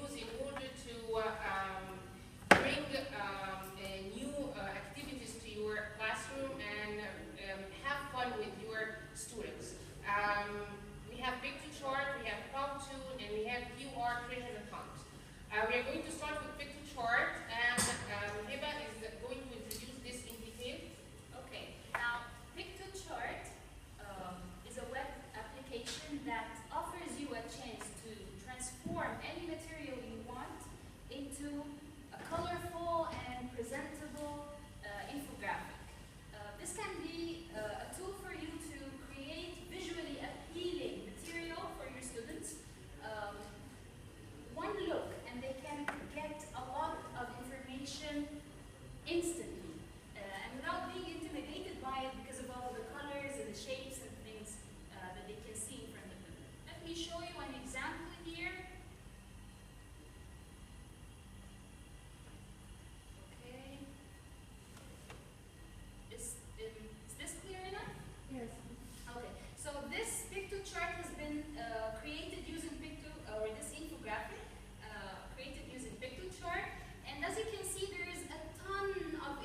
use in order to bring new activities to your classroom and have fun with your students. We have picture chart, we have cartoon, and we have QR treasure hunt. We are going to start with picture chart, and Hiba is going to introduce this in detail. Okay, now PictoChart is a web application that offers you a chance to transform any material you want into a colorful and presentable infographic. This can be a tool for you to create visually appealing material for your students. One look and they can get a lot of information instantly and without being intimidated by it because of all the colors and the shapes and things that they can see in front of them. Let me show you an example here. Okay. Is this clear enough? Yes. Okay. So this PictoChart has been created using this infographic created using PictoChart, and as you can see, there is a ton of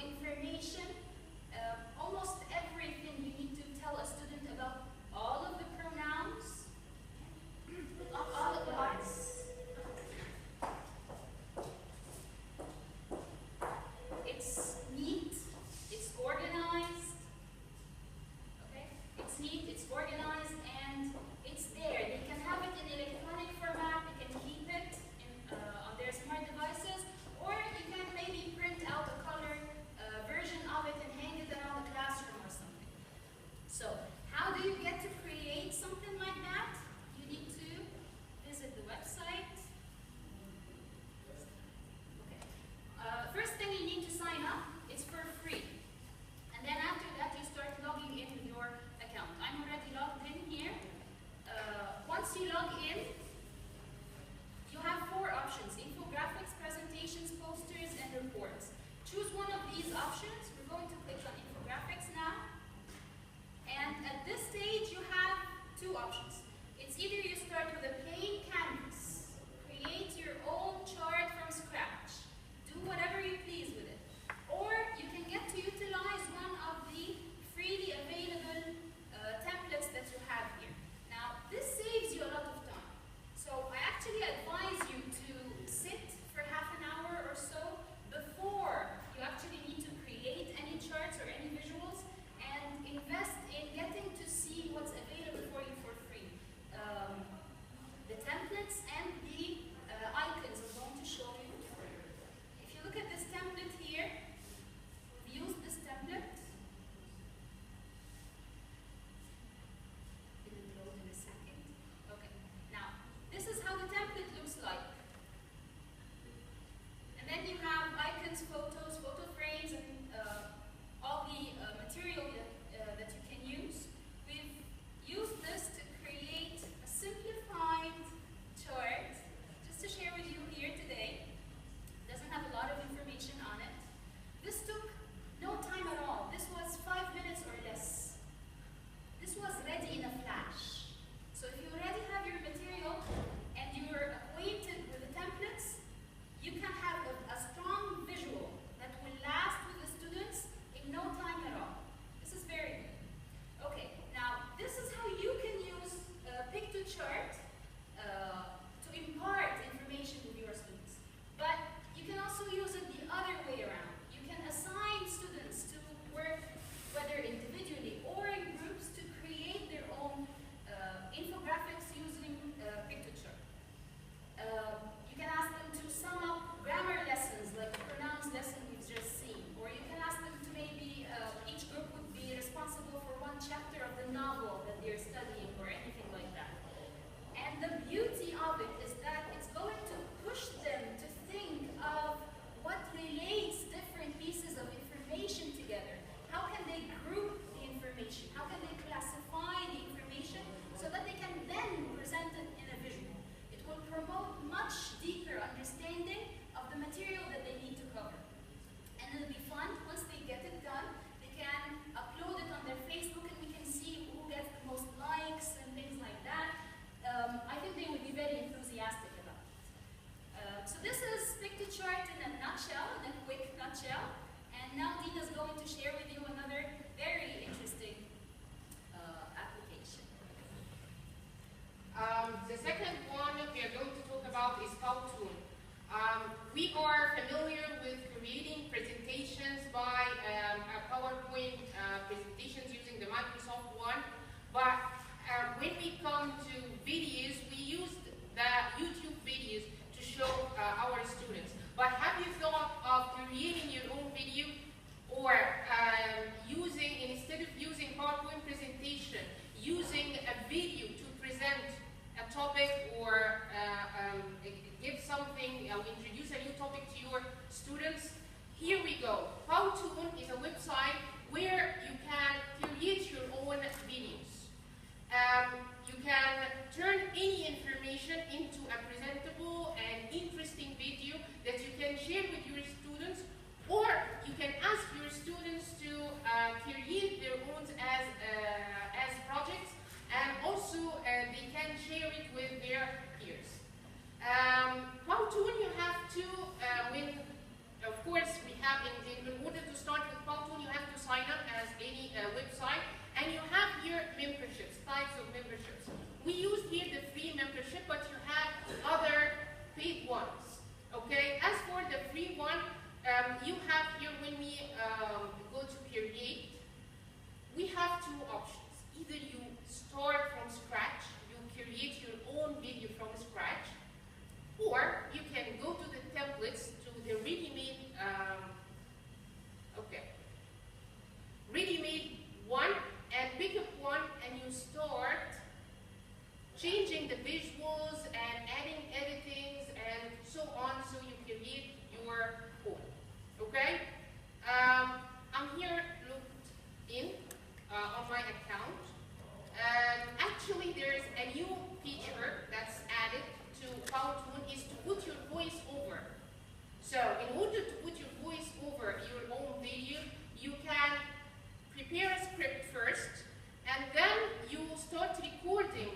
second one we are going to talk about is Powtoon. We are familiar with creating presentations by PowerPoint presentations using the Microsoft one, but when we come to videos, we use the YouTube videos to show our students. But have you thought of creating your own video, or instead of using PowerPoint presentation, using a video to present a topic or give something, introduce a new topic to your students? Here we go. Powtoon is a website where you can create your own videos. You can turn any information into a presentable and interesting video that you can share with your students, or you can ask your students to create their own as projects, and also they can share it with their peers. Powtoon, you have to, of course, we have, in order to start with Powtoon, you have to sign up as any website, and you have here memberships, types of memberships. We use here the free membership, but you have other paid ones. Okay, as for the free one, you have here, when we go to create, we have two options. Either you start from scratch, you create your own video from scratch, or you can go to the templates, to the ready-made, ready-made one, and pick up one, and you start changing the visuals and adding editings and so on, so you create your own. Okay? I'm here logged in on my account. Actually, there is a new feature that's added to Powtoon, is to put your voice over. So, in order to put your voice over your own video, you can prepare a script first, and then you start recording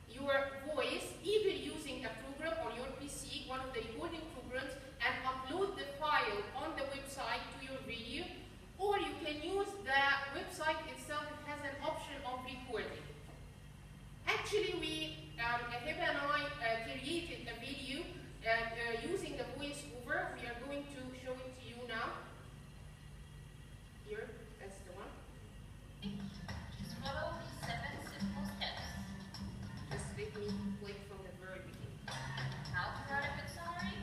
your voice, either using a program on your PC, one of the recording programs, and upload the file on the website to your video, or you can use the website itself. It has an option of recording. Actually, Hiba and I created a video using the voiceover. We are going to show it to you now. Here, that's the one. Just follow these 7 simple steps. Just let me play from the very beginning. How to write a good summary?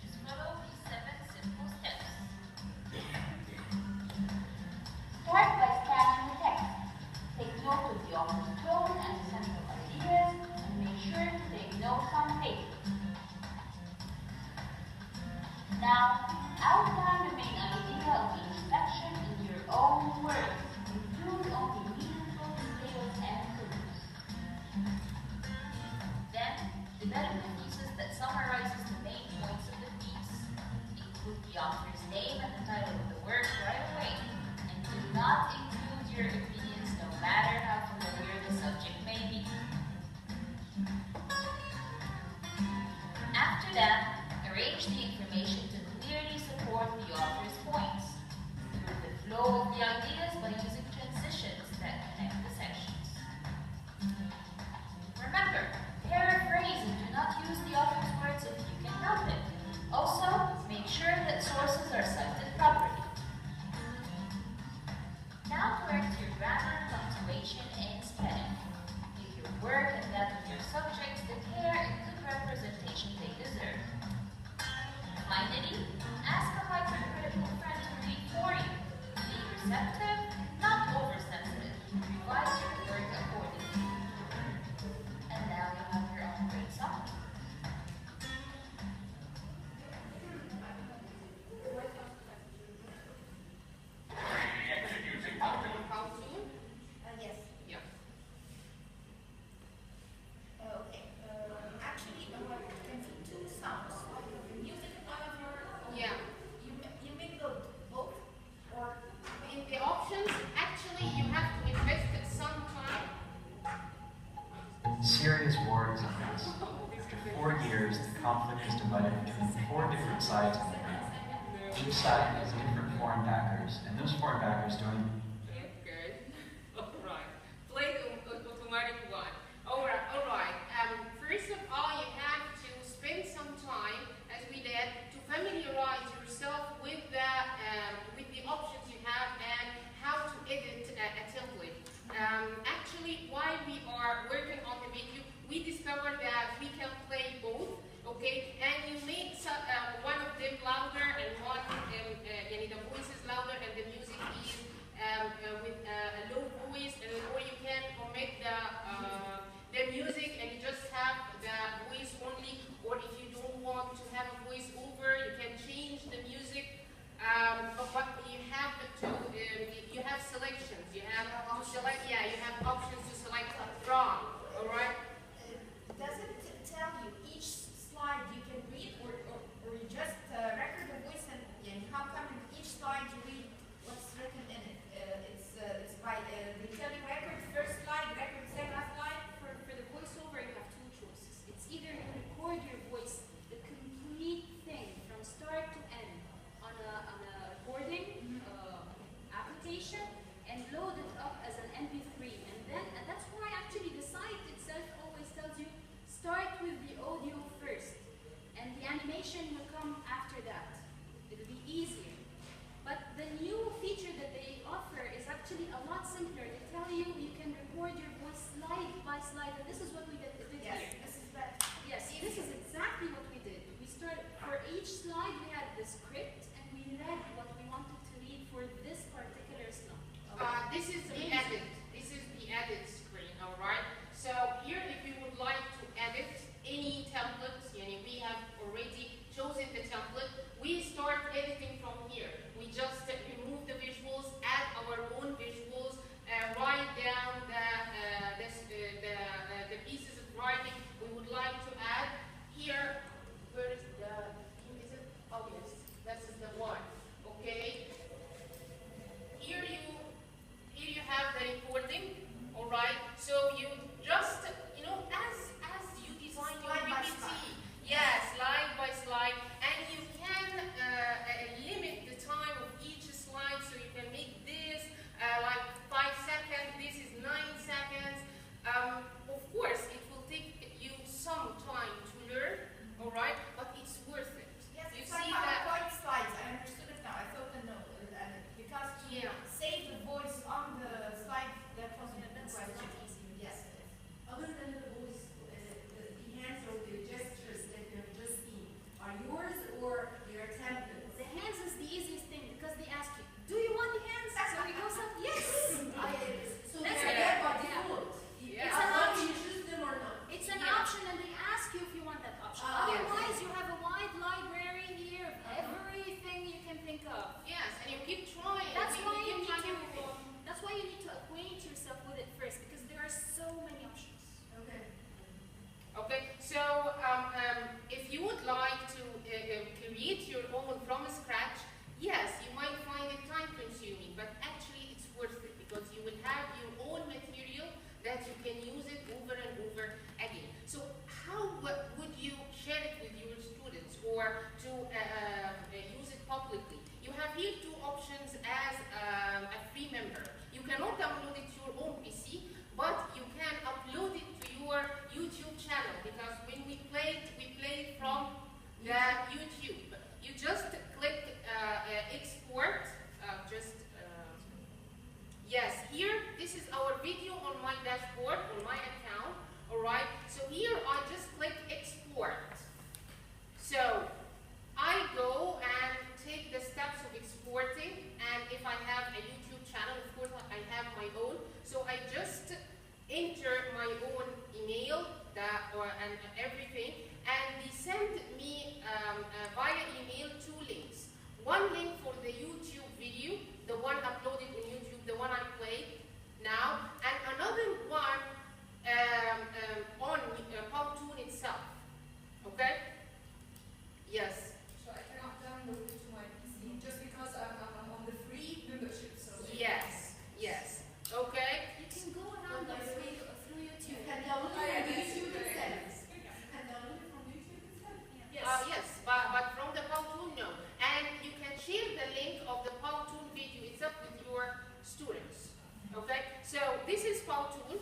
Just follow these 7 simple steps. Start by scanning the text. Take note of the author's tone and the central ideas, and make sure to take notes on paper. Now, outline the main idea of each section in your own words. Include only meaningful details and clues. Then, develop a thesis that summarizes the main points of the piece. Include the author's name and the title of the work right away, and do not include your opinions, no matter how familiar the subject may be. After that, arrange the information to clearly support the author's points. Improve the flow of the ideas by using transitions that connect the sections. Remember, paraphrase and do not use the author's words if you can help it. Also, make sure that sources are cited properly. Now correct your grammar, punctuation, and spelling. Give your work and that of your subjects the care and good representation they deserve. Finally, ask a hypercritical friend to read for you. Be receptive, not oversensitive. Revise your work accordingly. And now you have your own great song. Powtoon? Yes. Yeah. Okay. Actually, can you do sounds? Music out of your. Yeah. You make both, or In the options, actually, you have to invest some time. Syria's war is a mess. After 4 years, the conflict is divided between 4 different sides of the ground. Each side has different foreign backers, and those foreign backers don't. Good. All right. Play the automatic one. All right. First, iteration will come after that. It'll be easier. But the new feature that they offer is actually a lot simpler. They tell you you can record your voice slide by slide, and this is what we did Yes, here. this is better. Yes, this is exactly what we did. We started, for each slide we had the script, and we read what we wanted to read for this particular slide. This is the edit. This is the edit screen, all right? So here, if you would like to edit any templates, we have already chosen the template. We start editing from here. We just remove the visuals, add our own visuals, write down the pieces of writing we would like to add. Here, where is it? Oh yes, this is the one. Okay. Here you have the recording. All right. So you just as you design your Slide by PPT. slide. Yes, slide by slide, and you can limit the time of each slide, so you can make this like 5 seconds. This is 9 seconds. Of course, it will take you some time to learn. All right, but it's worth it. Yes, You it's see like that? PowerPoint slides. I understood it now. I thought the note, because to Yeah. save the voice on the slide, that was the That's question. not easy. Yes. Other than the voice, the hands or the gestures that you have just seen, are yours or your templates? The hands is the easiest thing because they ask you, do you want the hands? So we go some, yes. So That's they're it. there by Yeah. default. Yeah. It's an How option. you choose them or not? It's an Yeah. option, and they ask you if you want that option. Ah, yes. Otherwise, you have a wide library here of everything you can think of. Yes, and you keep trying. That's You why keep you need trying to. everything. That's why you need to acquaint yourself with it first, because there are so many options. Okay. Okay, so if you would like to create your own from scratch, yes, you might find it time consuming, but actually it's worth it because you will have your own material that you can use it over and over again. So how would you share it with your students or to use it publicly? You have here 2 options as a free member. You cannot download it to your own PC, but you can upload it to your YouTube channel because when we play from the YouTube. You just click export. Yes, here this is our video on my dashboard on my account. All right. So here I just click export. So I go and take the steps of exporting, and if I have a YouTube channel, of course I have my own. So I just enter my own email and everything, and they send me via email 2 links. One link for the YouTube video, the one uploaded on YouTube, the one I played now, and another one on Powtoon itself. Okay? Yes. So I cannot download it to my PC just because I'm on the free membership. So Yes. Yes. Okay. You can go around the through you YouTube. can download Oh, yeah, it from that's YouTube good. itself. You can download it from YouTube itself. Yes, but from the Powtoon, no. And you can share the link of the Powtoon video itself with your students. Okay? So this is Powtoon.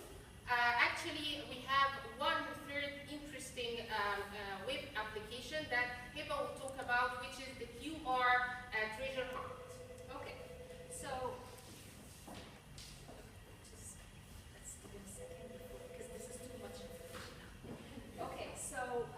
Actually, we have one third interesting web application that Hiba will talk about, which is the QR treasure hunt. Okay, so let's give it a second because this is too much information now. Okay, so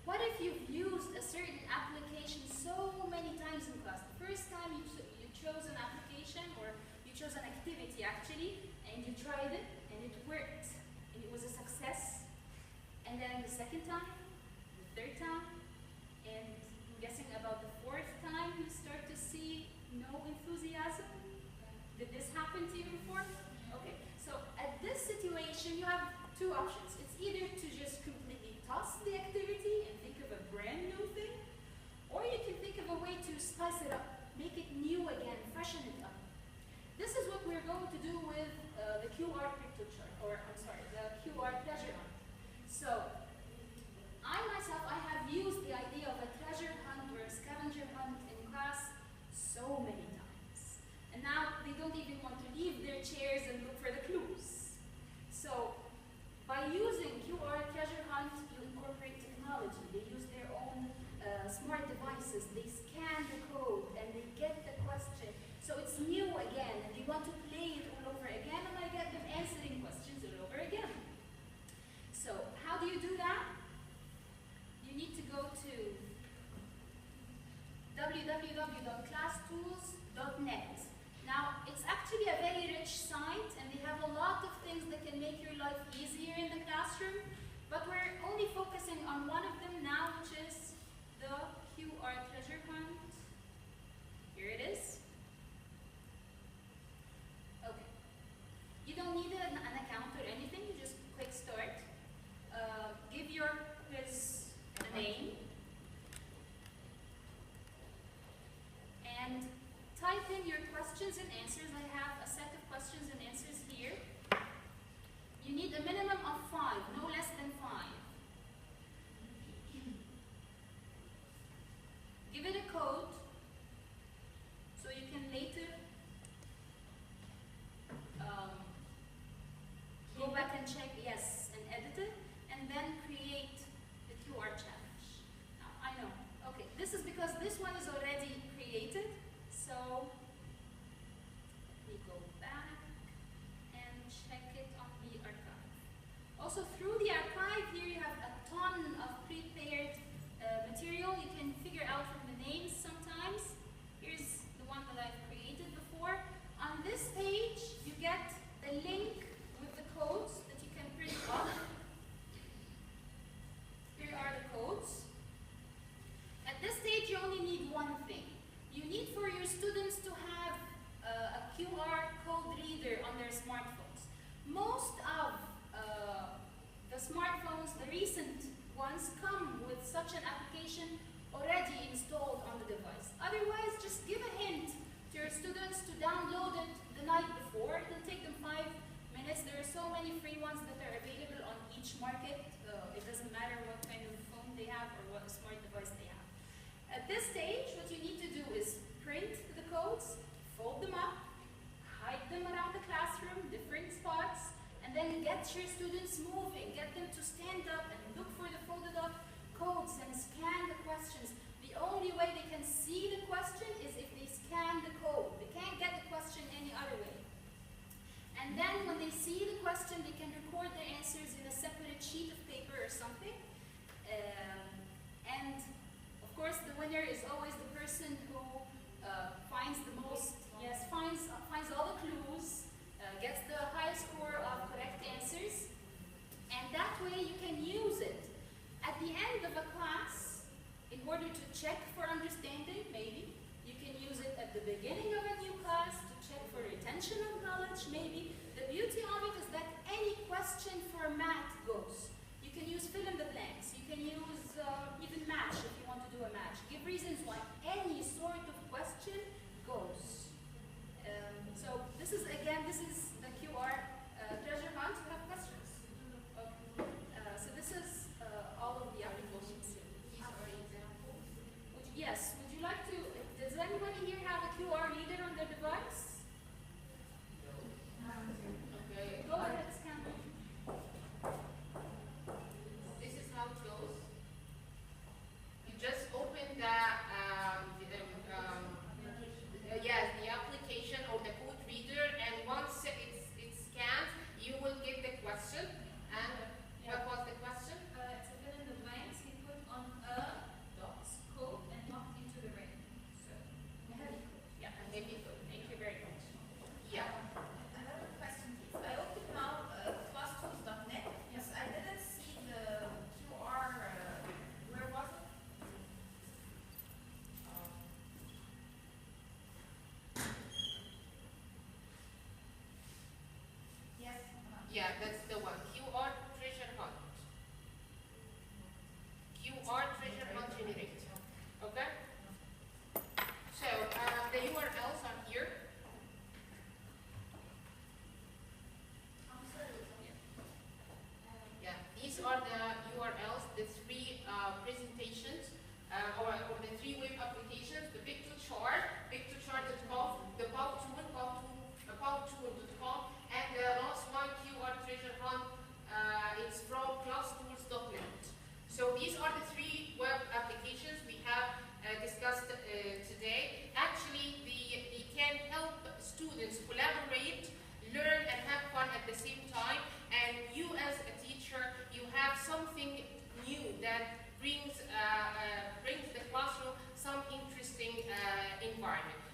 what if you've used a certain application so many times in class? The first time you chose an application or you chose an activity actually, and you tried it and it worked and it was a success. And then the second time, the third time, and I'm guessing about the 4th time you start to see no enthusiasm. Did this happen to you before? Okay, so at this situation you have 2 options. It's either to just completely toss the activity and think of a brand new thing, or you can think of a way to spice it up, make it new again, freshen it up. This is what we're going to do with the QR crypto chart, or I'm sorry, the QR treasure hunt. So, I myself, I have used the idea of a treasure hunt or a scavenger hunt in class so many times. And now they don't even want to leave their chairs and look for the clues. So, by using QR treasure hunt, you incorporate technology. www.classtools.net. Now, it's actually a very rich site, and they have a lot of things that can make your life easier in the classroom, but we're only focusing on one of them now, which is the QR treasure hunt. Here it is. Okay. You don't need an account or anything, you just click start. Give your quiz a name. And type in your questions and answers. I have a set of questions and answers here. You need a minimum of 5, no less than 5. Give it a code so you can later go back and check, yes, and edit it, and then create the QR challenge. Now, I know, okay, this is because this one is already created, so let me go back and check it on the archive. Also, through the archive here you have a ton of prepared material. You can figure out from the names sometimes. Here's the one that I've created before. On this page, you get the link with the codes that you can print off. Here are the codes. At this stage, you only need one thing. You need for your students to have a QR code reader on their smartphones. Most of the smartphones, the recent ones, come with such an application already installed on the device. Otherwise, just give a hint to your students to download it the night before. It'll take them 5 minutes. There are so many free ones that are available on each market. It doesn't matter what kind of phone they have or what smart device they have. At this stage, what you need to do is print the codes, fold them up, hide them around the classroom, different spots, and then get your students moving. Get them to stand up and look for the folded up codes and scan the questions. The only way they can see the question is if they scan the code. They can't get the question any other way. And then when they see the question, they can record their answers in a separate sheet of paper or something. And of course, the winner is always the person who finds the most, yes, finds all the clues, gets the highest score of correct answers, and that way you can use it at the end of a class in order to check for understanding, maybe. You can use it at the beginning of a new class to check for retention of knowledge, maybe. The beauty of it is that any question for math goes. You can use fill in the blanks. You can use even match if you want to do a match. Give reasons why any sort of question goes. So this is, again, this is the QR treasure hunt. You have questions? Okay. So this is all of the applications here. Yes, would you like to, does anybody here have a QR reader on their device? Okay. Go ahead, scan it. This is how it goes. You just open the application or the code reader, and once it's scanned, you will get the question. And what was the question? It's a fill in the blanks. He put on a dot code and not into the ring. So, a heavy code. Yeah, a heavy code. Thank you very much. Yeah. Another question, please. I opened now classtools.net. Yes, I didn't see the QR. Where was it? Yes. Yeah, that's the one. QR treasure hunt. QR treasure hunt generated. Okay? So the URLs are here. Yeah, these are the URLs, the 3 presentations, or the 3 web applications, the Pictochart, pictochart.com, the PowTool, PowTool.com, and the last one, QR treasure hunt environment.